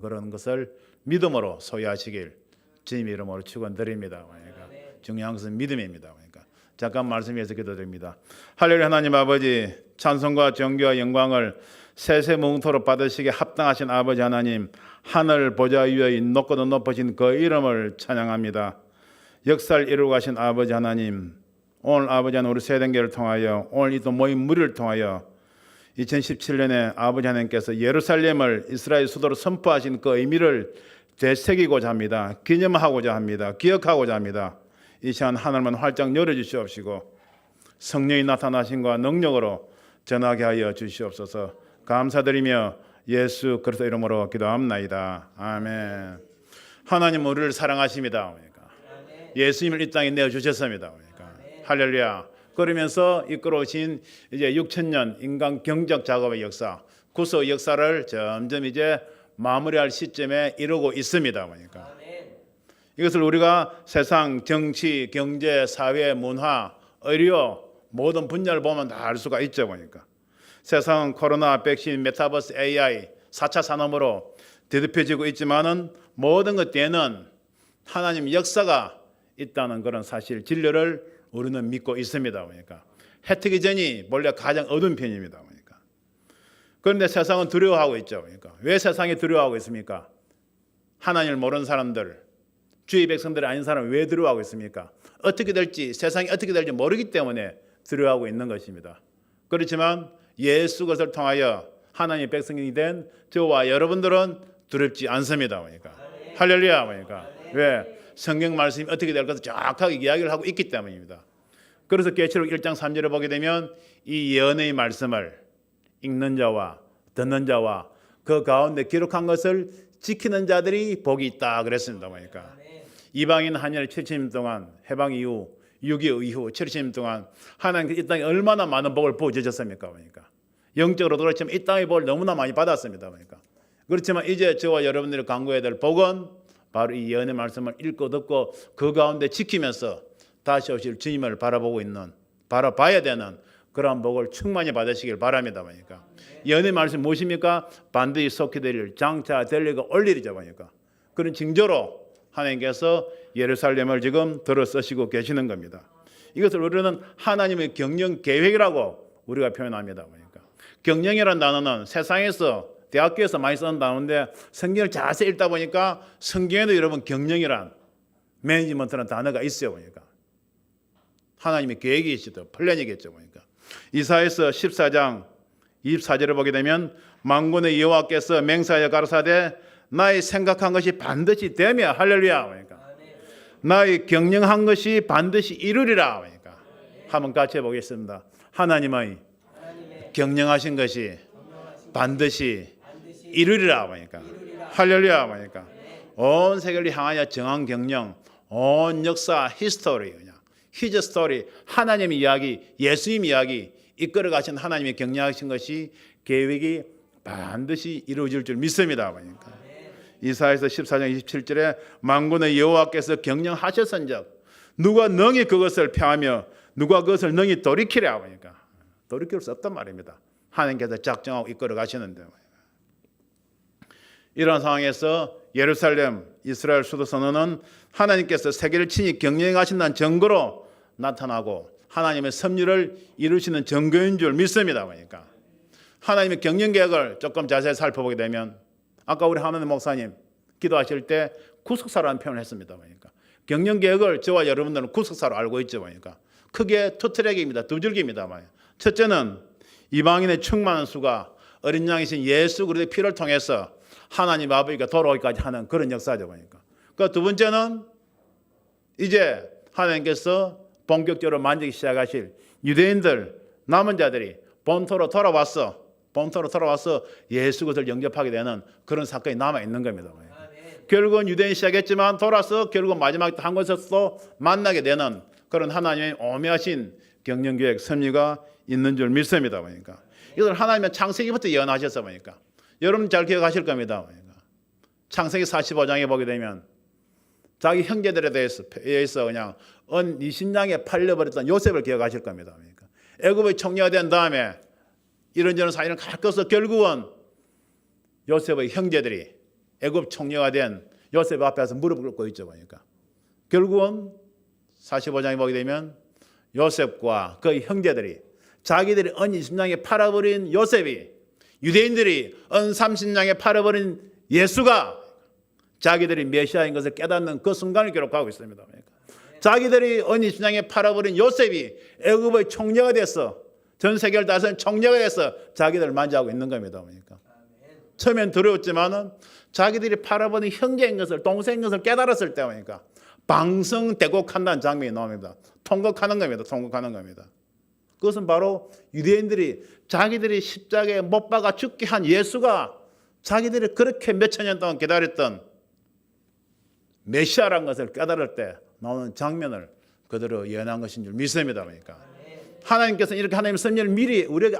그런 것을 믿음으로 소유하시길 주님의 이름으로 축원드립니다. 그러니까 중요한 것은 믿음입니다. 그러니까 잠깐 말씀해서 기도드립니다. 할렐루야. 하나님 아버지, 찬송과 정교와 영광을 세세무궁토록 받으시기에 합당하신 아버지 하나님, 하늘 보좌 위에 높고도 높으신 그 이름을 찬양합니다. 역사를 이루고 가신 아버지 하나님, 오늘 아버지 하나님 우리 세대교를 통하여 오늘 이 또 모인 무리를 통하여 2017년에 아버지 하나님께서 예루살렘을 이스라엘 수도로 선포하신 그 의미를 되새기고자 합니다. 기념하고자 합니다. 기억하고자 합니다. 이 시간 하늘만 활짝 열어주시옵시고 성령이 나타나신과 능력으로 전하게 하여 주시옵소서. 감사드리며 예수 그리스도 이름으로 기도합나이다. 아멘. 하나님 우리를 사랑하십니다. 예수님을 이 땅에 내어주셨습니다. 할렐루야. 그러면서 이끌어오신 이제 6,000년 인간 경적 작업의 역사, 구속 역사를 점점 이제 마무리할 시점에 이르고 있습니다. 그러니까 이것을 우리가 세상 정치, 경제, 사회, 문화, 의료 모든 분야를 보면 다 알 수가 있죠. 그러니까 세상은 코로나, 백신, 메타버스, AI, 4차 산업으로 뒤덮여지고 있지만은 모든 것 뒤에는 하나님 역사가 있다는 그런 사실, 진리를 우리는 믿고 있습니다. 그러니까 혜택이 전이 원래 가장 어두운 편입니다. 그러니까 그런데 세상은 두려워하고 있죠. 그러니까 왜 세상이 두려워하고 있습니까? 하나님을 모르는 사람들, 주의 백성들이 아닌 사람은 왜 두려워하고 있습니까? 어떻게 될지, 세상이 어떻게 될지 모르기 때문에 두려워하고 있는 것입니다. 그렇지만 예수 것을 통하여 하나님의 백성이 된 저와 여러분들은 두렵지 않습니다. 그러니까 할렐루야. 그러니까 왜? 성경 말씀이 어떻게 될 것을 정확하게 이야기를 하고 있기 때문입니다. 그래서 계시록 1장 3절을 보게 되면 이 예언의 말씀을 읽는 자와 듣는 자와 그 가운데 기록한 것을 지키는 자들이 복이 있다 그랬습니다. 그러니까 이방인 한일 70년 동안 해방 이후 6.25 이후 70년 동안 하나님께서 이 땅에 얼마나 많은 복을 부어주셨습니까? 그러니까 영적으로도 그렇지만 이 땅의 복을 너무나 많이 받았습니다. 그러니까 그렇지만 이제 저와 여러분들이 간구해야 될 복은 바로 이 예언의 말씀을 읽고 듣고 그 가운데 지키면서 다시 오실 주님을 바라보고 있는, 바라봐야 되는 그러한 복을 충만히 받으시길 바랍니다. 그러니까 예언의 말씀 무엇입니까? 반드시 속히 되릴 장차 될 리가 올 일이죠. 그러니까 그런 징조로 하나님께서 예루살렘을 지금 들어 쓰시고 계시는 겁니다. 이것을 우리는 하나님의 경영 계획이라고 우리가 표현합니다. 그러니까 경영이라는 단어는 세상에서 대학교에서 많이 쓰는 단어인데 성경을 자세히 읽다 보니까 성경에도 여러분 경영이란 매니지먼트라는 단어가 있어요. 그러니까 하나님의 계획이시죠. 플랜이겠죠. 그러니까 이사야서 14장 24절을 보게 되면 만군의 여호와께서 맹세하여 가라사대 나의 생각한 것이 반드시 되며 할렐루야. 그러니까 나의 경영한 것이 반드시 이루리라. 그러니까 한번 같이 해보겠습니다. 하나님의 경영하신 것이 반드시 이루리라. 그러니까 할렐루야. 그러니까 온 세계를 향하여 정한 경영, 온 역사, 히스토리, 히즈 스토리, 하나님의 이야기, 예수님 이야기 이끌어 가신 하나님의 경영하신 것이 계획이 반드시 이루어질 줄 믿습니다. 그러니까 이사야서 14장 27절에 만군의 여호와께서 경영하셨은즉 누가 능히 그것을 펴하며 누가 그것을 능히 돌이키랴. 그러니까 돌이킬 수 없단 말입니다. 하나님께서 작정하고 이끌어 가시는데 이런 상황에서 예루살렘 이스라엘 수도 선언은 하나님께서 세계를 친히 경영하신다는 증거로 나타나고 하나님의 섭리를 이루시는 증거인 줄 믿습니다. 그러니까 하나님의 경영 계획을 조금 자세히 살펴보게 되면 아까 우리 하나님 목사님 기도하실 때 구속사라는 표현을 했습니다. 그러니까 경영 계획을 저와 여러분들은 구속사로 알고 있죠. 그러니까 크게 두 트랙입니다. 두 줄기입니다. 첫째는 이방인의 충만한 수가 어린 양이신 예수 그리스도의 피를 통해서 하나님 아버지가 돌아오기까지 하는 그런 역사죠. 그러니까 두 번째는 이제 하나님께서 본격적으로 만지기 시작하실 유대인들 남은 자들이 본토로 돌아와서 예수 그리스도를 영접하게 되는 그런 사건이 남아 있는 겁니다. 결국은 유대인이 시작했지만 돌아서 결국 마지막 한 곳에서 만나게 되는 그런 하나님의 오묘하신 경영 계획 섭리가 있는 줄 믿습니다. 그러니까 이걸 하나님은 창세기부터 예언하셨어. 그러니까 여러분 잘 기억하실 겁니다. 그러니까 창세기 45장에 보게 되면 자기 형제들에 대해서 그냥 이신장에 팔려버렸던 요셉을 기억하실 겁니다. 그러니까 애굽의 총리가 된 다음에 이런저런 사연을 가꿔서 결국은 요셉의 형제들이 애굽 총리가 된 요셉 앞에서 무릎을 꿇고 있죠. 보니까 결국은 45장에 보게 되면 요셉과 그 형제들이 자기들이 은 20냥에 팔아버린 요셉이 유대인들이 은 30냥에 팔아버린 예수가 자기들이 메시아인 것을 깨닫는 그 순간을 기록하고 있습니다. 자기들이 은 20냥에 팔아버린 요셉이 애굽의 총리가 돼서 전 세계를 다스리는 총리가 돼서 자기들을 만지하고 있는 겁니다. 처음엔 두려웠지만은 자기들이 팔아버린 형제인 것을, 동생인 것을 깨달았을 때 보니까 방성대곡한다는 장면이 나옵니다. 통곡하는 겁니다. 통곡하는 겁니다. 그것은 바로 유대인들이 자기들이 십자가에 못 박아 죽게 한 예수가 자기들이 그렇게 몇천 년 동안 기다렸던 메시아라는 것을 깨달을 때 나오는 장면을 그대로 예언한 것인 줄 믿습니다. 그러니까 하나님께서 이렇게 하나님의 섭리를 미리 우리에게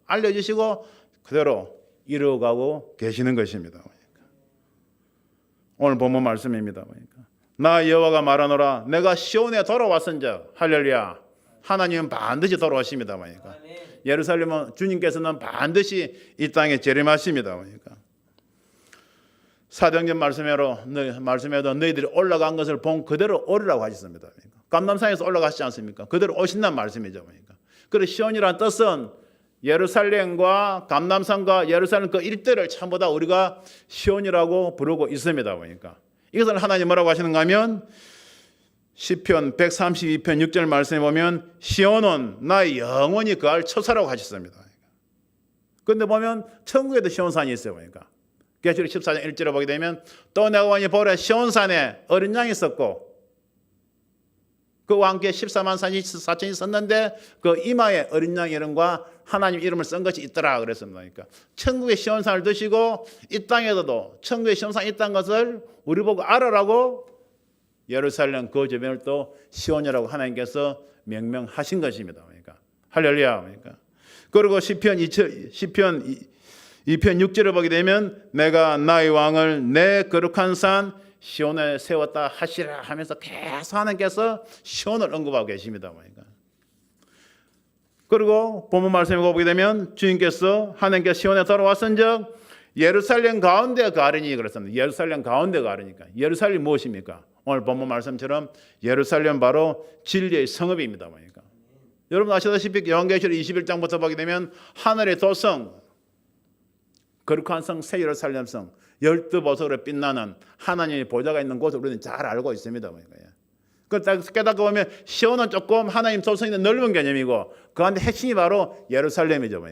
알려주시고 그대로 이루어가고 계시는 것입니다. 오늘 본문 말씀입니다. 나 여호와가 말하노라 내가 시온에 돌아왔은즉 할렐루야. 하나님은 반드시 돌아오십니다. 예루살렘은 주님께서는 반드시 이 땅에 재림하십니다. 사도행전 말씀에도 너희들이 올라간 것을 본 그대로 오리라고 하셨습니다. 감람산에서 올라가시지 않습니까? 그대로 오신다는 말씀이죠. 그래서 시온이라는 뜻은 예루살렘과 감람산과 예루살렘 그 일대를 전부 다 우리가 시온이라고 부르고 있습니다. 이것을 하나님 뭐라고 하시는가 하면 시편 132편 6절 말씀에 보면 시온은 나의 영원히 거할 처소라고 하셨습니다. 그런데 보면 천국에도 시온산이 있어요. 계시록 14장 1절에 보게 되면 또 내가 보니 보라 시온산에 어린 양이 있었고 그와 함께 14만 4천이 있었는데 그 이마에 어린 양 이름과 하나님 이름을 쓴 것이 있더라 그랬습니다. 천국의 시온산을 드시고 이 땅에서도 천국의 시온산이 있다는 것을 우리 보고 알아라고 예루살렘 그 주변을 또 시온이라고 하나님께서 명명하신 것입니다. 할렐루야. 그리고 시편 2편 6절을 보게 되면 내가 나의 왕을 내 거룩한 산 시온에 세웠다 하시라 하면서 계속 하나님께서 시온을 언급하고 계십니다. 그리고 본문 말씀에 보게 되면 주님께서 하나님께서 시온에 돌아왔은즉 예루살렘 가운데 가르니 그랬습니다. 예루살렘 가운데 가르니까 예루살렘이 무엇입니까? 오늘 본문 말씀처럼 예루살렘 바로 진리의 성읍입니다. 여러분 아시다시피 요한계시록 21장부터 보게 되면 하늘의 도성 거룩한 성 새 예루살렘 성 12보석으로 빛나는 하나님의 보좌가 있는 곳을 우리는 잘 알고 있습니다. 그 깨닫고 보면 시온은 조금 하나님 도성이 있는 넓은 개념이고 그 안에 핵심이 바로 예루살렘이죠.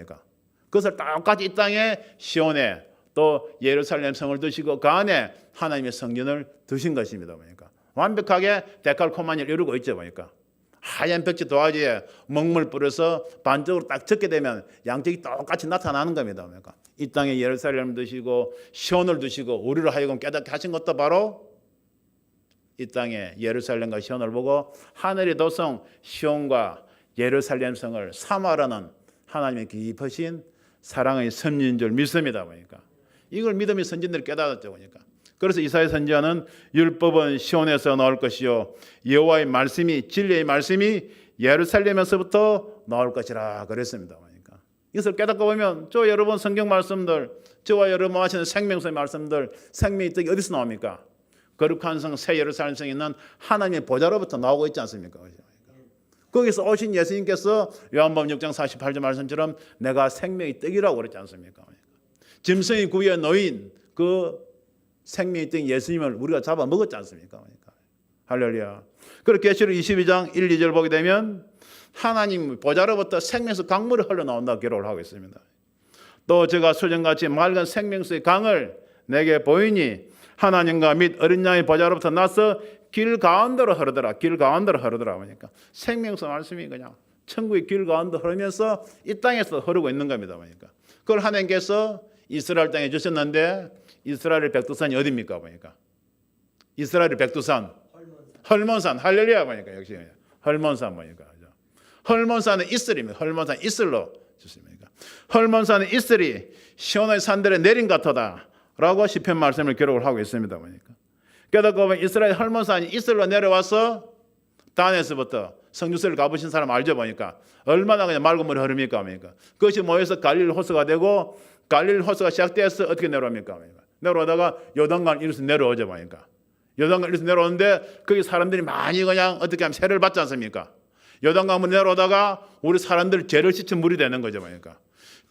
그것을 똑같이 이 땅에 시온에 또 예루살렘 성을 두시고 그 안에 하나님의 성전을 두신 것입니다. 완벽하게 데칼코마니를 이루고 있죠. 하얀 벽지 도화지에 먹물 뿌려서 반쪽으로 딱 적게 되면 양쪽이 똑같이 나타나는 겁니다. 이 땅에 예루살렘을 두시고 시온을 두시고 우리를 하여금 깨닫게 하신 것도 바로 이 땅에 예루살렘과 시온을 보고 하늘의 도성 시온과 예루살렘 성을 사모하라는 하나님의 깊으신 사랑의 섭리인 줄 믿습니다. 이걸 믿음의 선진들이 깨닫았죠. 그래서 이사야 선지자는 율법은 시온에서 나올 것이요 여호와의 말씀이 진리의 말씀이 예루살렘에서부터 나올 것이라 그랬습니다. 이것을 깨닫고 보면 저 여러분 성경 말씀들 저와 여러분 하시는 생명수의 말씀들 생명의 떡이 어디서 나옵니까? 거룩한 성 새 예루살렘 성에 있는 하나님의 보좌로부터 나오고 있지 않습니까? 거기서 오신 예수님께서 요한복음 6장 48절 말씀처럼 내가 생명의 떡이라고 그랬지 않습니까? 짐승의 구에 놓인 그 생명의 떡 예수님을 우리가 잡아 먹었지 않습니까? 할렐루야. 그리고 계시록 22장 1, 2절 보게 되면 하나님 보좌로부터 생명수 강물이 흘러나온다고 기록을 하고 있습니다. 또 제가 수정같이 맑은 생명수의 강을 내게 보이니 하나님과 및 어린 양의 보좌로부터 나서 길 가운데로 흐르더라. 길 가운데로 흐르더라. 그러니까 생명수 말씀이 그냥 천국의 길 가운데 흐르면서 이 땅에서 흐르고 있는 겁니다. 그러니까 그걸 하나님께서 이스라엘 땅에 주셨는데 이스라엘의 백두산이 어디입니까? 보니까 이스라엘의 백두산 헐몬산 할렐루야 보니까 역시 헐몬산 보니까 헐몬산은 이슬입니다. 헐몬산 이슬로 주십니다. 헐몬산은 이슬이 시온의 산들에 내린 같다라고 시편 말씀을 기록을 하고 있습니다. 보니까 깨닫고 보면 이스라엘 헐몬산이 이슬로 내려와서 단에서부터 성주세를 가보신 사람 알죠? 보니까 얼마나 그냥 맑은 물이 흐릅니까? 보니까 그것이 모여서 갈릴 호수가 되고 갈릴 호수가 시작돼서 어떻게 내려옵니까? 내려오다가 요단강 이리서 내려오죠 보니까. 요단강 이리서 내려오는데 거기 사람들이 많이 그냥 어떻게 하면 세례를 받지 않습니까? 요단강을 내려오다가 우리 사람들 죄를 씻은 물이 되는 거죠 보니까.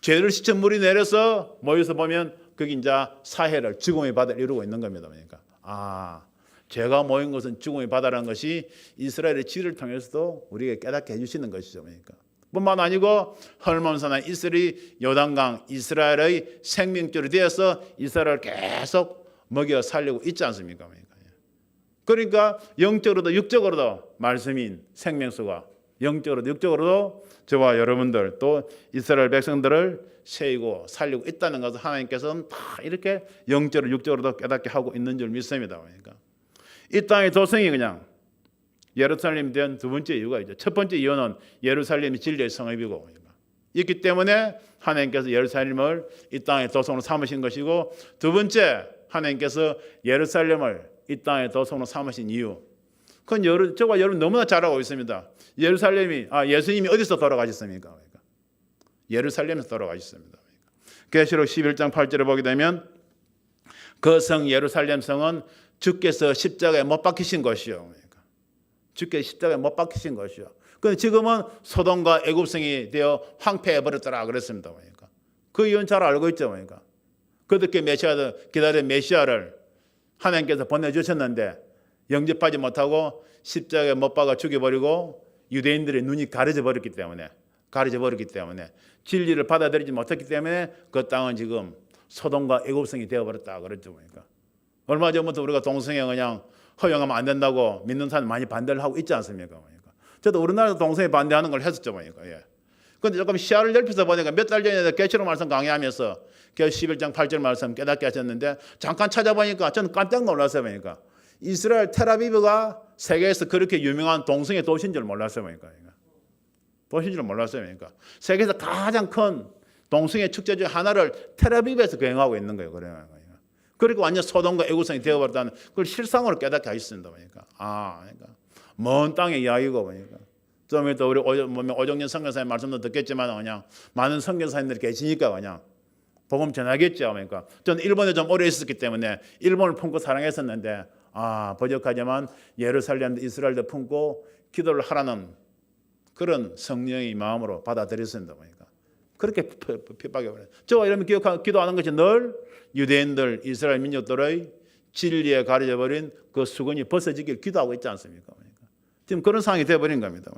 죄를 씻은 물이 내려서 모여서 보면 거기 이제 사해를 죽음의 바다를 이루고 있는 겁니다 보니까. 죄가 모인 것은 죽음의 바다라는 것이 이스라엘의 지를 통해서도 우리에게 깨닫게 해주시는 것이죠 보니까. 뿐만 아니고 헐몬산과 이슬이 요단강 이스라엘의 생명줄이 되어서 이스라엘을 계속 먹여 살리고 있지 않습니까? 그러니까 영적으로도 육적으로도 말씀인 생명수가 영적으로도 육적으로도 저와 여러분들 또 이스라엘 백성들을 세우고 살리고 있다는 것을 하나님께서는 다 이렇게 영적으로 육적으로도 깨닫게 하고 있는 줄 믿습니다. 그러니까 이 땅의 도성이 그냥 예루살렘이 된 두 번째 이유가 있죠. 첫 번째 이유는 예루살렘이 진리의 성읍이고 있기 때문에 하나님께서 예루살렘을 이 땅의 도성으로 삼으신 것이고, 두 번째 하나님께서 예루살렘을 이 땅의 도성으로 삼으신 이유, 그건 저와 여러분 너무나 잘 알고 있습니다. 예수님이 어디서 돌아가셨습니까? 예루살렘에서 돌아가셨습니다. 계시록 11장 8절에 보게 되면 그 성 예루살렘 성은 주께서 십자가에 못 박히신 것이요. 주께서 십자가에 못 박히신 것이요. 그런데 지금은 소돔과 애굽성이 되어 황폐해버렸더라 그랬습니다. 그 이유는 잘 알고 있죠. 그렇게 기다린 메시아를 하나님께서 보내주셨는데 영접하지 못하고 십자가에 못 박아 죽여버리고 유대인들의 눈이 가려져 버렸기 때문에 진리를 받아들이지 못했기 때문에 그 땅은 지금 소돔과 애굽성이 되어버렸다 그랬죠. 얼마 전부터 우리가 동성애 그냥 허용하면 안 된다고 믿는 사람 많이 반대를 하고 있지 않습니까? 저도 우리나라에서 동성애 반대하는 걸 했었죠. 그런데 조금 시야를 넓혀서 보니까 몇 달 전에 계시록 말씀 강의하면서 11장 8절 말씀 깨닫게 하셨는데 잠깐 찾아보니까 저는 깜짝 놀랐어요. 이스라엘 텔아비브가 세계에서 그렇게 유명한 동성애 도시인 줄 몰랐어요. 세계에서 가장 큰 동성애 축제 중 하나를 텔아비브에서 거행하고 있는 거예요. 그리고 완전 소돔과 애굽성이 되어버렸다는 그걸 실상으로 깨닫게 하셨습니다. 먼 땅의 이야기고 좀 이따 우리 오정년 선교사님 말씀도 듣겠지만 그냥 많은 선교사님들이 계시니까 그냥 복음 전하겠죠. 저는 일본에 좀 오래 있었기 때문에 일본을 품고 사랑했었는데 부족하지만 예루살렘도 이스라엘도 품고 기도를 하라는 그런 성령의 마음으로 받아들였습니다. 그렇게 핍박해버려요. 저와 여러분 기도하는 것이 늘 유대인들 이스라엘 민족들의 진리에 가려져버린 그 수건이 벗어지길 기도하고 있지 않습니까? 지금 그런 상황이 되어버린 겁니다.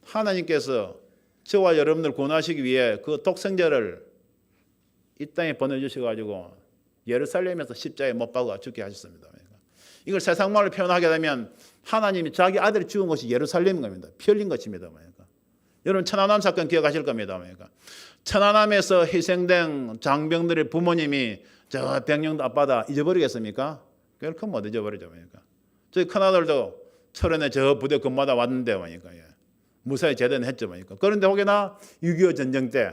하나님께서 저와 여러분들 구원하시기 위해 그 독생자를 이 땅에 보내주셔가지고 예루살렘에서 십자가에 못 박아 죽게 하셨습니다. 이걸 세상말로 표현하게 되면 하나님이 자기 아들이 죽은 것이 예루살렘인 겁니다. 피 흘린 것입니다. 여러분 천안함 사건 기억하실 겁니다. 천안함에서 희생된 장병들의 부모님이 저 백령도 아빠다 잊어버리겠습니까? 결코 못 잊어버리죠. 저희 큰아들도 철원에 저 부대 근무하다 왔는데 무사히 제대는 했죠. 그런데 혹여나 6.25 전쟁 때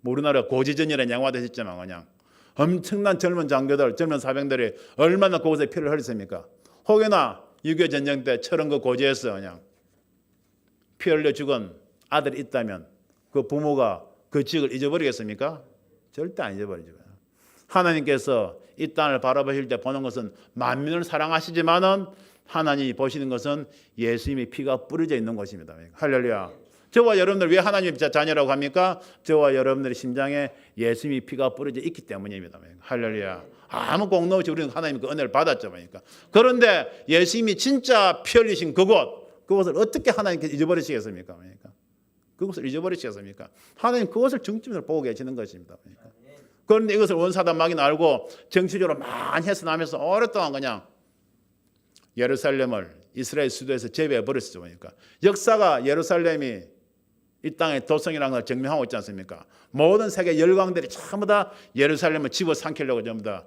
우리나라 고지전이라는 영화도 했지만 그냥 엄청난 젊은 장교들, 젊은 사병들이 얼마나 그곳에 피를 흘렸습니까? 혹여나 6.25 전쟁 때 철원 그 고지에서 그냥 피 흘려 죽은 아들이 있다면 그 부모가 그 지역을 잊어버리겠습니까? 절대 안 잊어버리죠. 하나님께서 이 땅을 바라보실 때 보는 것은 만민을 사랑하시지만은 하나님이 보시는 것은 예수님의 피가 뿌려져 있는 것입니다. 할렐루야. 저와 여러분들 왜 하나님의 자녀라고 합니까? 저와 여러분들의 심장에 예수님의 피가 뿌려져 있기 때문입니다. 할렐루야. 아무 공로 없이 우리는 하나님의 그 은혜를 받았죠. 그런데 예수님이 진짜 피 흘리신 그것을 어떻게 하나님께서 잊어버리시겠습니까? 그것을 잊어버리시겠습니까? 하나님 그것을 중점으로 보고 계시는 것입니다. 그런데 이것을 원사단마귀는 알고 정치적으로 많이 해서나면서 오랫동안 그냥 예루살렘을 이스라엘 수도에서 제외해 버렸죠. 역사가 예루살렘이 이 땅의 도성이라는 걸 증명하고 있지 않습니까? 모든 세계 열강들이 전부 다 예루살렘을 집어삼키려고 전부 다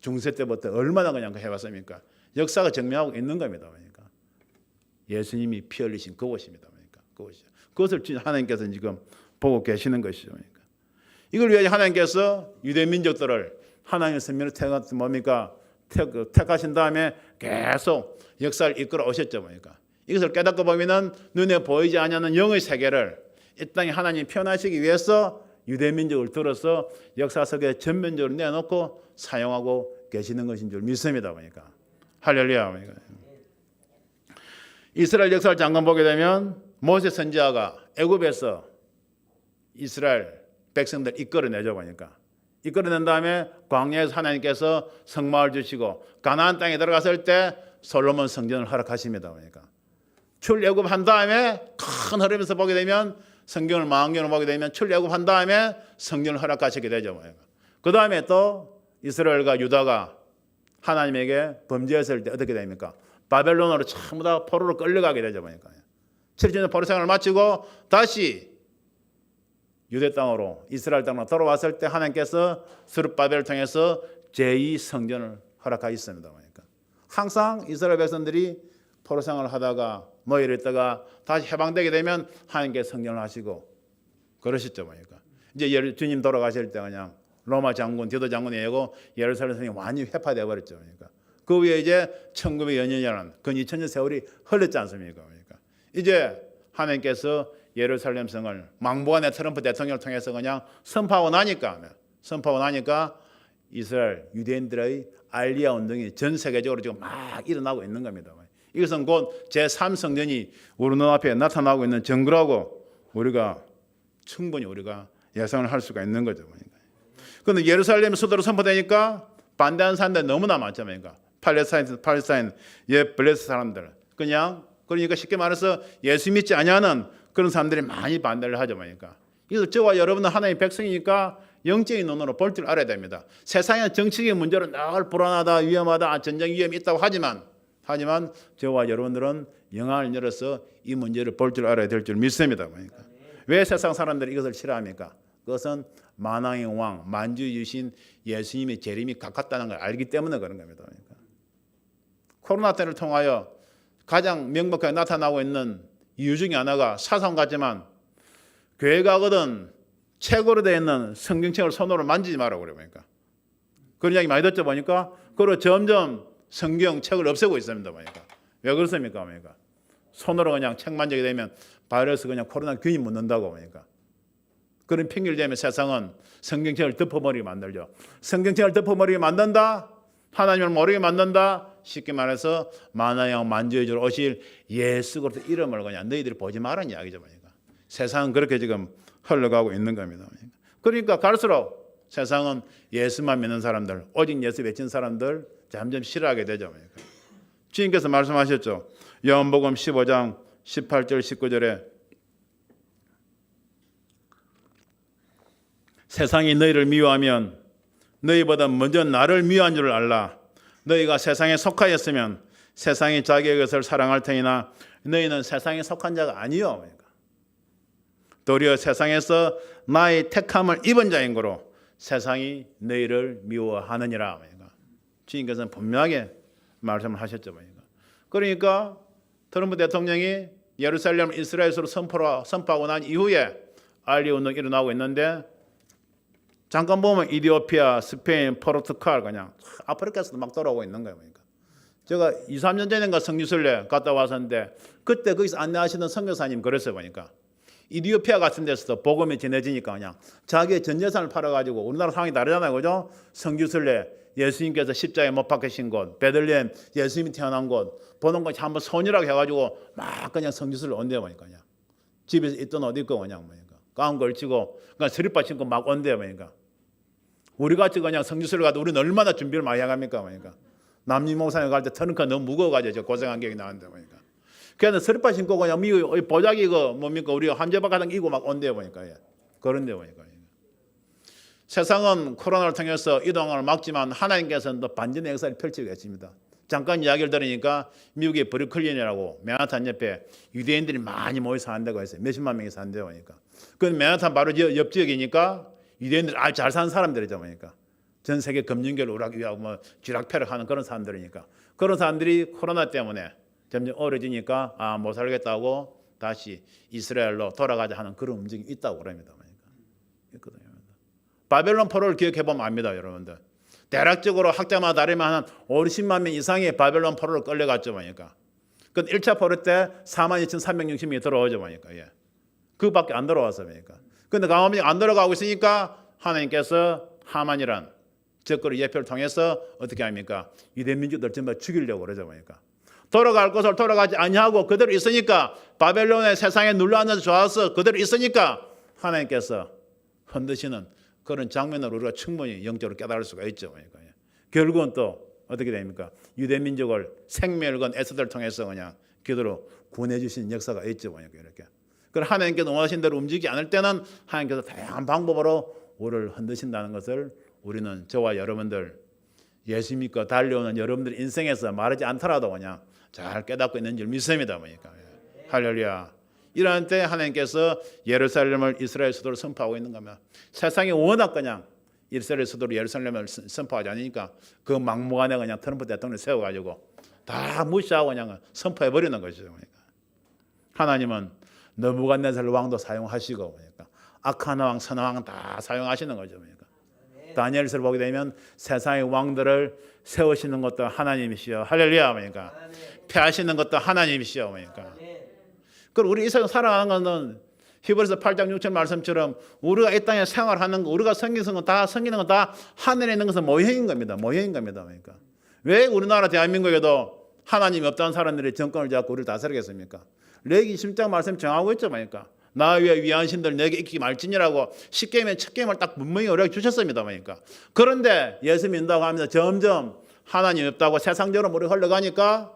중세 때부터 얼마나 그냥 해왔습니까? 역사가 증명하고 있는 겁니다. 예수님이 피 흘리신 그곳입니다. 그것을 하나님께서 지금 보고 계시는 것이죠. 이걸 위해 하나님께서 유대 민족들을 하나님의 선민으로 택하신 다음에 계속 역사를 이끌어 오셨죠. 이것을 깨닫고 보면은 눈에 보이지 않는 영의 세계를 이 땅에 하나님 표현하시기 위해서 유대 민족을 들어서 역사 속에 전면적으로 내놓고 사용하고 계시는 것인 줄 믿습니다. 보니까 할렐루야. 이스라엘 역사를 잠깐 보게 되면 모세 선지자가 애굽에서 이스라엘 백성들 이끌어내죠. 보니까 이끌어낸 다음에 광야에서 하나님께서 성막을 주시고 가나안 땅에 들어갔을 때 솔로몬 성전을 허락하십니다. 보니까 출애굽한 다음에 큰 흐름에서 보게 되면 성경을 망원경으로 보게 되면 출애굽한 다음에 성전을 허락하시게 되죠. 그 다음에 또 이스라엘과 유다가 하나님에게 범죄했을 때 어떻게 됩니까? 바벨론으로 전부 다 포로로 끌려가게 되죠. 보니까 70년 포로 생활을 마치고 다시 유대 땅으로 이스라엘 땅으로 돌아왔을 때 하나님께서 스룹바벨을 통해서 제2 성전을 허락하셨습니다. 보니까 항상 이스라엘 백성들이 포로 생활을 하다가 뭐 이랬다가 다시 해방되게 되면 하나님께서 성전을 하시고 그러셨죠. 보니까 이제 주님 돌아가실 때 그냥 로마 장군, 디도 장군이 되고 예루살렘 성이 완전히 회파되어 버렸죠. 그러니까 그 위에 이제 1900여년이라는 근 2000년 세월이 흘렀지 않습니까? 그러니까 이제 하나님께서 예루살렘 성을 망부간의 트럼프 대통령을 통해서 그냥 선포하고 나니까 이스라엘 유대인들의 알리아 운동이 전 세계적으로 지금 막 일어나고 있는 겁니다. 이것은 곧 제3성전이 우리 눈앞에 나타나고 있는 증거라고 우리가 충분히 예상을 할 수가 있는 거죠. 그런데 예루살렘 수도로 선포되니까 반대하는 사람들이 너무나 많죠. 팔레스타인 블레스 사람들 그러니까 쉽게 말해서 예수 믿지 아니하는 그런 사람들이 많이 반대를 하죠. 그래서 저와 여러분은 하나님의 백성이니까 영적인 눈으로 볼 줄 알아야 됩니다. 세상의 정치적인 문제로 늘 불안하다, 위험하다, 전쟁 위험이 있다고 하지만 저와 여러분들은 영안을 열어서 이 문제를 볼 줄 알아야 될 줄 믿습니다. 왜 세상 사람들이 이것을 싫어합니까? 그것은 만왕의 왕, 만주유신 예수님의 재림이 가깝다는 걸 알기 때문에 그런 겁니다. 코로나 때를 통하여 가장 명백하게 나타나고 있는 이유 중에 하나가 사상 같지만 교회 가거든 책으로 되어 있는 성경책을 손으로 만지지 말라고 그래요. 그런 이야기 많이 듣죠. 그리고 점점 성경책을 없애고 있습니다. 왜 그렇습니까? 손으로 그냥 책 만지게 되면 바이러스 그냥 코로나 균이 묻는다고. 그런 핑계를 대면 세상은 성경책을 덮어버리게 만들죠. 성경책을 덮어버리게 만든다. 하나님을 모르게 만든다. 쉽게 말해서 만왕의 만주의주로 오실 예수 그리스도 이름을 그냥 너희들이 보지 말라는 이야기죠. 세상은 그렇게 지금 흘러가고 있는 겁니다. 그러니까 갈수록 세상은 예수만 믿는 사람들, 오직 예수 외친 사람들 점점 싫어하게 되죠. 주님께서 말씀하셨죠. 요한복음 15장 18절 19절에 세상이 너희를 미워하면 너희보다 먼저 나를 미워한 줄을 알라. 너희가 세상에 속하였으면 세상이 자기의 것을 사랑할 테니나 너희는 세상에 속한 자가 아니요. 도리어 세상에서 나의 택함을 입은 자인 거로 세상이 너희를 미워하느니라. 주님께서는 분명하게 말씀을 하셨죠. 그러니까 트럼프 대통령이 예루살렘을 이스라엘으로 선포하고 난 이후에 알리아 운동이 일어나고 있는데 잠깐 보면 이디오피아, 스페인, 포르투갈 그냥 아프리카에서도 막 돌아오고 있는 거예요. 제가 2, 3년 전인가 성지순례 갔다 왔었는데 그때 거기서 안내하시는 선교사님 그랬어요. 이디오피아 같은 데서도 복음이 전해지니까 그냥 자기의 전 재산을 팔아가지고 우리나라 상황이 다르잖아요. 그죠? 성지순례 예수님께서 십자가에 못 박히신 곳, 베들레헴 예수님이 태어난 곳 보는 것이 한번 선이라고 해가지고 막 그냥 성지순례 온대요. 그냥 집에서 있던 옷 입고 그냥 가운 걸치고 그냥 스리퍼 신고 막 온대요. 우리같이 그냥 성지순례 가도 우리는 얼마나 준비를 많이 해갑니까? 남미 목사님 갈 때 트렁크가 너무 무거워가지고 고생한 기억이 나는데 그래서 스리퍼 신고 그냥 미국 보자기 뭡니까 우리 한제박 같은 거 입고 막 온대요. 그런데 세상은 코로나를 통해서 이동을 막지만 하나님께서는 또 반전의 역사를 펼치고 계십니다. 잠깐 이야기를 들으니까 미국의 브루클린이라고 맨하탄 옆에 유대인들이 많이 모여 사는 데가 있어요. 몇십만 명이 사는 데가 그 맨하탄 바로 옆 지역이니까 유대인들 잘 사는 사람들이죠. 전 세계 금융계를 우락위하고 쥐락펴락하는 그런 사람들이니까 그런 사람들이 코로나 때문에 점점 어려지니까 못 살겠다고 다시 이스라엘로 돌아가자 하는 그런 움직임이 있다고 그럽니다. 바벨론 포로를 기억해보면 압니다. 여러분들 대략적으로 학자마다 다르면 한 50만 명 이상의 바벨론 포로를 끌려갔죠. 그 1차 포로 때 42,360명이 들어오죠. 그밖에 안 들어왔어. 근데 가만히 안 돌아가고 있으니까 하나님께서 하만이란 적그리 예표를 통해서 어떻게 합니까? 유대 민족들 전부 죽이려고 그러죠. 보니까 돌아갈 곳을 돌아가지 아니하고 그대로 있으니까 바벨론의 세상에 눌러앉아서 좋아서 그대로 있으니까 하나님께서 흔드시는 그런 장면을 우리가 충분히 영적으로 깨달을 수가 있죠. 그러니까 결국은 또 어떻게 됩니까? 유대 민족을 생명을 건 에스더를 통해서 그냥 기도로 구원해 주신 역사가 있죠. 그러니까 이렇게. 그럼 하나님께서 원하신 대로 움직이지 않을 때는 하나님께서 다양한 방법으로 우리를 흔드신다는 것을 우리는 저와 여러분들 예수 믿고 달려오는 여러분들 인생에서 말하지 않더라도 그냥 잘 깨닫고 있는 줄 믿습니다. 그러니까 할렐루야. 이러한 때 하나님께서 예루살렘을 이스라엘 수도로 선포하고 있는 겁니다. 세상이 워낙 그냥 이스라엘 수도로 예루살렘을 선포하지 않으니까 그 막무가내 그냥 트럼프 대통령 세워가지고 다 무시하고 그냥 선포해버리는 것이죠. 그러니까 하나님은 느부갓네살 왕도 사용하시고 그러니까 악한 왕, 선한 왕 다 사용하시는 거죠. 그러니까 다니엘서를 보게 되면 세상의 왕들을 세우시는 것도 하나님이시여. 할렐루야. 그러니까 패하시는 것도 하나님이시여. 그러니까 그리고 우리 이 세상 살아가는 것은 히브리서 8장 6절 말씀처럼 우리가 이 땅에 생활하는 거, 우리가 섬기는 건 다 하늘에 있는 것은 모형인 겁니다. 모형인 겁니다. 그러니까 왜 우리나라 대한민국에도 하나님이 없다는 사람들이 정권을 잡고 우리를 다스리겠습니까? 레기 10장 말씀 정하고 있죠. 그러니까 나 위에 위한 신들 내게 있기 말지니라고 10계명의 첫 계명을 딱 분명히 우리가 주셨습니다. 그러니까 그런데 예수 믿는다고 하면서 점점 하나님이 없다고 세상적으로 물이 흘러가니까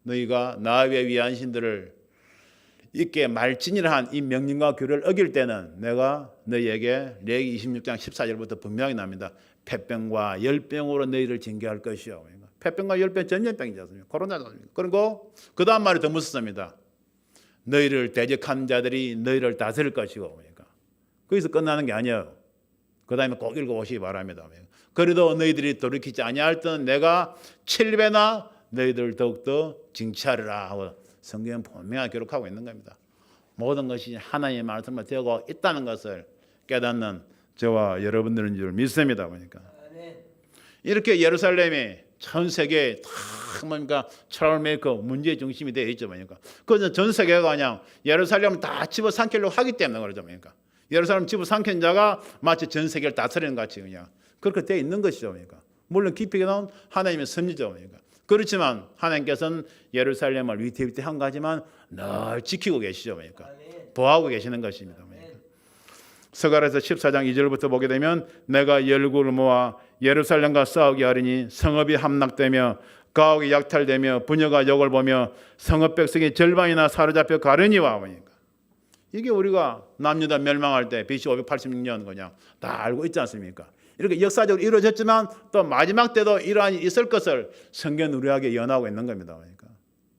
너희가 나 위에 위한 신들을 있게 말지니라 한 이 명령과 규례를 어길 때는 내가 너희에게 레기 26장 14절부터 분명히 납니다. 폐병과 열병으로 너희를 징계할 것이요. 폐병과 열병 전염병이지 않습니까? 코로나지 않습니까? 그리고 그 다음 말이 더 무섭습니다. 너희를 대적한 자들이 너희를 다스릴 것이고. 그러니까 거기서 끝나는 게 아니에요. 그 다음에 꼭 읽어보시기 바랍니다. 그래도 너희들이 돌이키지 아니할 때는 내가 7배나 너희들 더욱더 징치하리라 하고 성경은 분명하게 기록하고 있는 겁니다. 모든 것이 하나님의 말씀을 되고 있다는 것을 깨닫는 저와 여러분들인 줄 믿습니다. 보니까 이렇게 예루살렘이 전 세계에 다 뭔가 트러블메이커 문제의 중심이 되어 있죠. 그러니까 그래서 전 세계가 그냥 예루살렘을 다 집어삼키려고 하기 때문에 그러죠. 그러니까 예루살렘 집어삼킨 자가 마치 전 세계를 다스리는 같이 그냥 그렇게 되어 있는 것이죠. 그러니까 물론 깊이는 하나님의 섭리죠. 그러니까 그렇지만 하나님께서는 예루살렘을 위태위태한 거지만 늘 지키고 계시죠. 그러니까 보호하고 계시는 것입니다. 스가랴서 14장 2절부터 보게 되면 내가 열국을 모아 예루살렘과 싸우게 하리니 성읍이 함락되며 가옥이 약탈되며 부녀가 욕을 보며 성읍 백성이 절반이나 사로잡혀 가려니와. 그러니까 이게 우리가 남유다 멸망할 때 BC 586년 그냥 다 알고 있지 않습니까? 이렇게 역사적으로 이루어졌지만 또 마지막 때도 이러한 일이 있을 것을 성경은 우리에게 예언하고 있는 겁니다. 그러니까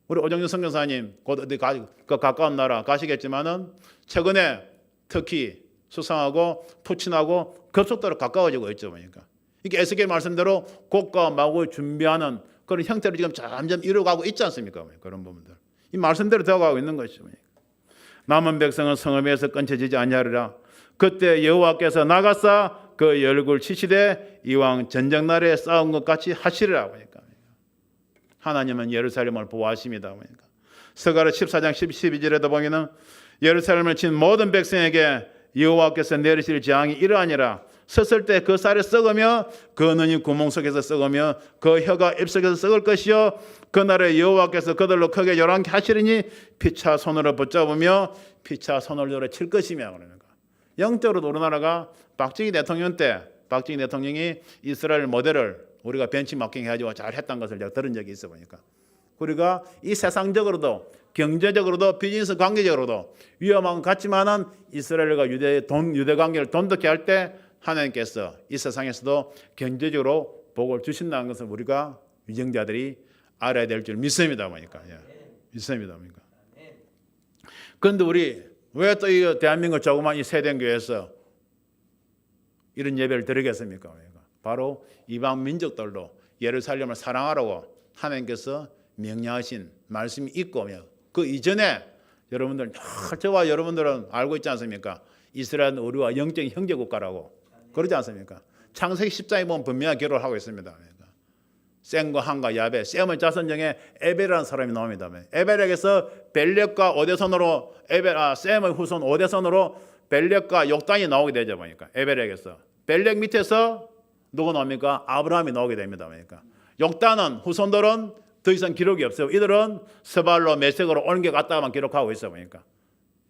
우리 오정준 선교사님 곧 어디 그 가까운 나라 가시겠지만은 최근에 특히 수상하고 푸친하고 급속도로 가까워지고 있죠. 그러니까 이게 에스겔 말씀대로 곡과 마곡을 준비하는 그런 형태로 지금 점점 이루어가고 있지 않습니까? 그런 부분들 이 말씀대로 되어가고 있는 것이죠. 남은 백성은 성읍에서 끊쳐지지 아니하리라. 그때 여호와께서 나가사 그 열국을 치시되 이왕 전쟁 날에 싸운 것 같이 하시리라. 그러니까 하나님은 예루살렘을 보호하십니다. 그러니까 스가랴 14장 12절에도 보면은 예루살렘을 친 모든 백성에게 여호와께서 내리실 재앙이 이러하니라. 섰을 때 그 쌀이 썩으며 그 눈이 구멍 속에서 썩으며 그 혀가 입속에서 썩을 것이요 그날에 여호와께서 그들로 크게 열왕케 하시리니 피차 손으로 붙잡으며 피차 손으로 칠 것이며. 그러니까 영적으로 우리나라가 박정희 대통령 때 박정희 대통령이 이스라엘 모델을 우리가 벤치마킹 해가지고 잘 했던 것을 제가 들은 적이 있어 보니까 우리가 이 세상적으로도 경제적으로도 비즈니스 관계적으로도 위험한 것 같지만은 이스라엘과 유대 관계를 돈독히 할 때 하나님께서 이 세상에서도 경제적으로 복을 주신다는 것을 우리가 위정자들이 알아야 될 줄 믿습니다. 보니까 믿습니다. 보니까. 그런데 우리 왜 또 이 대한민국 조그만 이 세대교회에서 이런 예배를 드리겠습니까? 바로 이방 민족들도 예루살렘을 사랑하라고 하나님께서 명령하신 말씀이 있고 그 이전에 여러분들 저와 여러분들은 알고 있지 않습니까? 이스라엘은 우리와 영적인 형제 국가라고 그러지 않습니까? 창세기 10장에 보면 분명하게 기록을 하고 있습니다. 셈과 함과 야벳, 셈의 자손 중에 에벨이라는 사람이 나옵니다. 에벨에게서 벨렉과 오데손으로 셈의 후손 오데손으로 벨렉과 욕단이 나오게 되죠. 보니까 에벨렉에서 벨렉 밑에서 누가 나옵니까? 아브라함이 나오게 됩니다. 보니까 욕단은 후손들은 더 이상 기록이 없어요. 이들은 스발로 메색으로 옮겨갔다가만 기록하고 있어. 보니까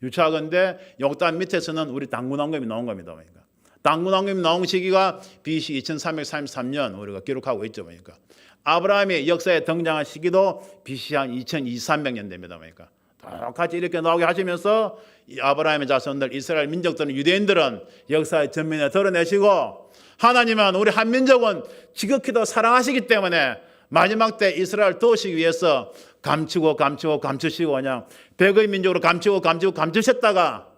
유차건데 욕단 밑에서는 우리 당군왕금이 나온 겁니다. 보니까 당군왕금이 나온 시기가 BC 2333년 우리가 기록하고 있죠. 보니까 아브라함이 역사에 등장한 시기도 BC 한 2200~300년 됩니다. 보니까 똑같이 이렇게 나오게 하시면서 이 아브라함의 자손들 이스라엘 민족들은 유대인들은 역사의 전면에 드러내시고 하나님은 우리 한민족은 지극히도 사랑하시기 때문에 마지막 때 이스라엘 도우시기 위해서 감추시고 그냥 백의 민족으로 감추셨다가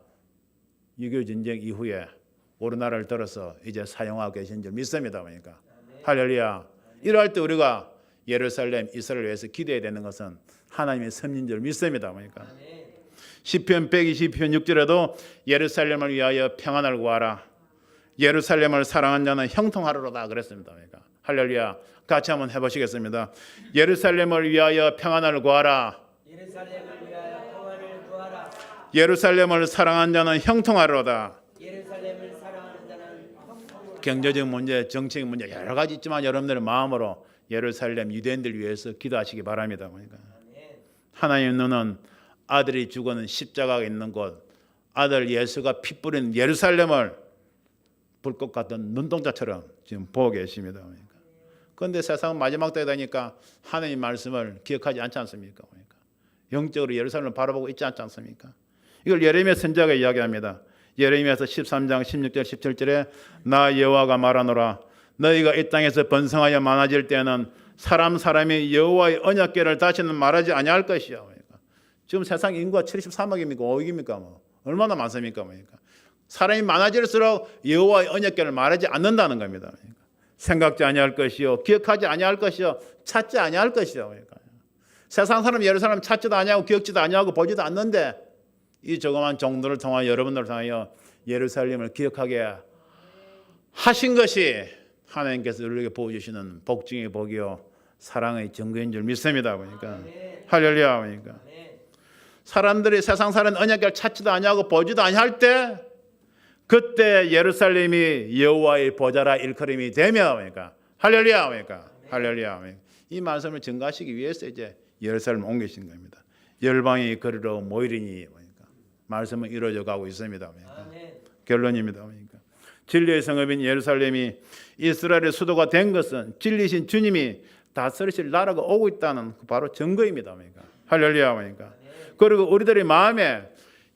6.25 전쟁 이후에 우리나라를 들어서 이제 사용하고 계신 줄 믿습니다. 그러니까 할렐루야. 이럴 때 우리가 예루살렘 이스라엘을 위해서 기도해야 되는 것은 하나님의 섭리인 줄 믿습니다. 그러니까 시편 120편 6절에도 예루살렘을 위하여 평안을 구하라. 예루살렘을 사랑한 자는 형통하리로다 그랬습니다. 그러니까 할렐루야. 같이 한번 해보시겠습니다. 예루살렘을 위하여 평안을 구하라. 예루살렘을 위하여 평안을 구하라. 예루살렘을 사랑한 자는 형통하리로다. 예루살렘을 사랑하는 자는 형통하리로다. 경제적 문제, 정치적 문제 여러 가지 있지만 여러분들의 마음으로 예루살렘 유대인들 위해서 기도하시기 바랍니다. 그러니까 하나님의 눈은 아들이 죽어는 십자가가 있는 곳, 아들 예수가 피 뿌린 예루살렘을 불꽃 같은 눈동자처럼 지금 보고 계십니다. 그런데 세상은 마지막 때가 되니까 하나님의 말씀을 기억하지 않지 않습니까? 그러니까 영적으로 예루살렘을 바라보고 있지 않지 않습니까? 이걸 예레미야 선지자가 이야기합니다. 예레미야서 13장 16절 17절에 나 여호와가 말하노라 너희가 이 땅에서 번성하여 많아질 때는 사람이 여호와의 언약궤를 다시는 말하지 아니할 것이야. 그러니까 지금 세상 인구가 73억입니까? 5억입니까? 뭐 얼마나 많습니까? 그러니까 사람이 많아질수록 여호와의 언약궤를 말하지 않는다는 겁니다. 그러니까 생각지 아니할 것이요, 기억하지 아니할 것이요, 찾지 아니할 것이요. 그러니까 세상 사람 예루살렘 찾지도 아니하고 기억지도 아니하고 보지도 않는데 이 조그만 종들을 통하여 여러분들을 통하여 예루살렘을 기억하게 하신 것이 하나님께서 우리에게 보여주시는 복 중의 복이요 사랑의 증거인 줄 믿습니다. 그러니까 할렐루야. 그러니까 사람들이 세상 사는 언약궤를 찾지도 아니하고 보지도 아니할 때 그때 예루살렘이 여호와의 보좌라 일컬음이 되며 그러니까 할렐루야. 그러니까 할렐루야. 이 말씀을 증거하시기 위해서 이제 예루살렘 옮기신 겁니다. 열방이 그리로 모이리니 그러니까 말씀은 이루어져 가고 있습니다. 그러니까 결론입니다. 그러니까 진리의 성읍인 예루살렘이 이스라엘의 수도가 된 것은 진리신 주님이 다스리실 나라가 오고 있다는 바로 증거입니다. 그러니까 할렐루야. 그러니까 그리고 우리들의 마음에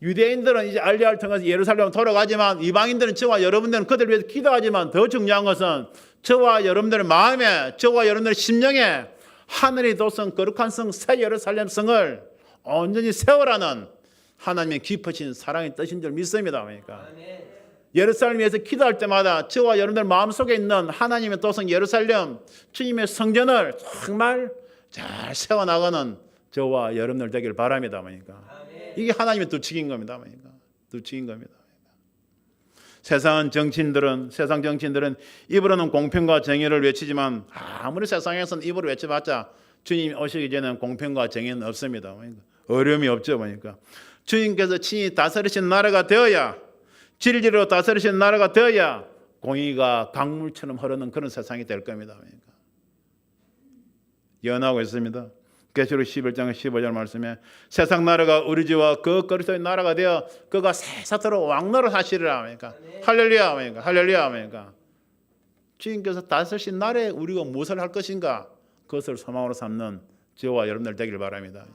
유대인들은 이제 알리알 통해서 예루살렘 돌아가지만 이방인들은 저와 여러분들은 그들을 위해서 기도하지만 더 중요한 것은 저와 여러분들의 마음에 저와 여러분들의 심령에 하늘이 도성 거룩한 성 새 예루살렘 성을 온전히 세우라는 하나님의 깊으신 사랑의 뜻인 줄 믿습니다. 그러니까 예루살렘 위해서 기도할 때마다 저와 여러분들 마음속에 있는 하나님의 도성 예루살렘 주님의 성전을 정말 잘 세워나가는 저와 여러분들 되길 바랍니다. 그러니까 이게 하나님의 뜻인 겁니다. 그러니까 뜻인 겁니다. 세상 정치인들은 입으로는 공평과 정의를 외치지만 아무리 세상에서는 입으로 외쳐봤자 주님이 오시기 전에는 공평과 정의는 없습니다. 그러니까 어려움이 없죠. 그러니까 주님께서 친히 다스리신 나라가 되어야 진리로 다스리신 나라가 되어야 공의가 강물처럼 흐르는 그런 세상이 될 겁니다. 그러니까 예언하고 있습니다. 계시록 11장 15절 말씀에 세상 나라가 우리 주와 그 그리스도의 나라가 되어 그가 세사토록 왕노릇 하시리라. 그러니까 할렐루야. 그러니까 할렐루야. 그러니까 주님께서 다스리신 나라에 우리가 무엇을 할 것인가 그것을 소망으로 삼는 저와 여러분들 되길 바랍니다.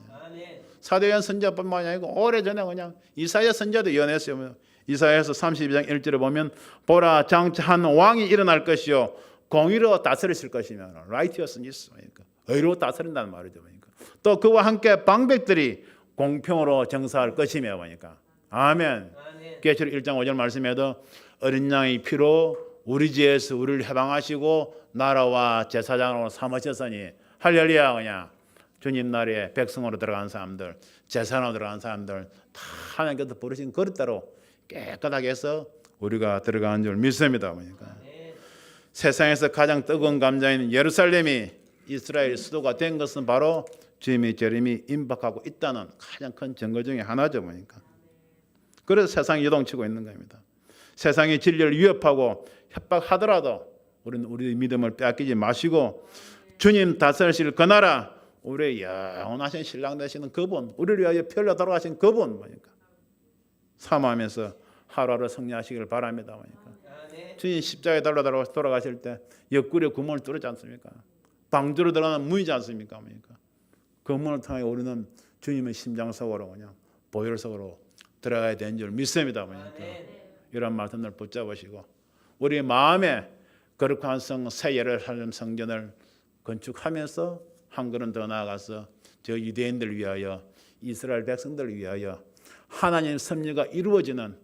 사도요한 선지자뿐만 아니고 오래전에 그냥 이사야 선지자도 예언했어요. 이사야서 32장 1절에 보면 보라 장차 한 왕이 일어날 것이요 공의로 다스리실 것이며 righteousness 그러니까 의로 다스린다는 말이죠. 그러니까 또 그와 함께 방백들이 공평으로 정사할 것이며 그러니까 아멘. 계시록 1장 5절 말씀에도 어린 양의 피로 우리 죄에서 우리를 해방하시고 나라와 제사장으로 삼으셨으니 할렐루야. 그냥 주님 나라에 백성으로 들어간 사람들 제사장으로 들어간 사람들 다 하나님께서 부르신 그릇대로 깨끗하게 해서 우리가 들어가는 줄 믿습니다. 그러니까 세상에서 가장 뜨거운 감자인 예루살렘이 이스라엘 수도가 된 것은 바로 주님의 재림이 임박하고 있다는 가장 큰 증거 중에 하나죠. 그러니까 그래서 세상이 요동치고 있는 겁니다. 세상의 진리를 위협하고 협박하더라도 우리는 우리의 믿음을 빼앗기지 마시고 주님 다스리실 그 나라, 우리의 영원하신 신랑 되시는 그분, 우리를 위하여 피 흘려 돌아가신 그분 뭐니까 사모하면서 하루하루 승리하시길 바랍니다. 뭐니까 아멘. 주님 십자가에 달려 돌아가실 때 옆구리에 구멍을 뚫었지 않습니까? 방주로 들어가는 문이지 않습니까? 뭐니까 그 문을 통해 우리는 주님의 심장 속으로 그냥 보혈 속으로 들어가야 되는 줄 믿습니다. 뭐니까 이런 말씀을 붙잡으시고 우리 마음에 거룩한 새 예루살렘 성전을 건축하면서 한 걸음 더 나아가서 저 유대인들을 위하여 이스라엘 백성들을 위하여 하나님의 섭리가 이루어지는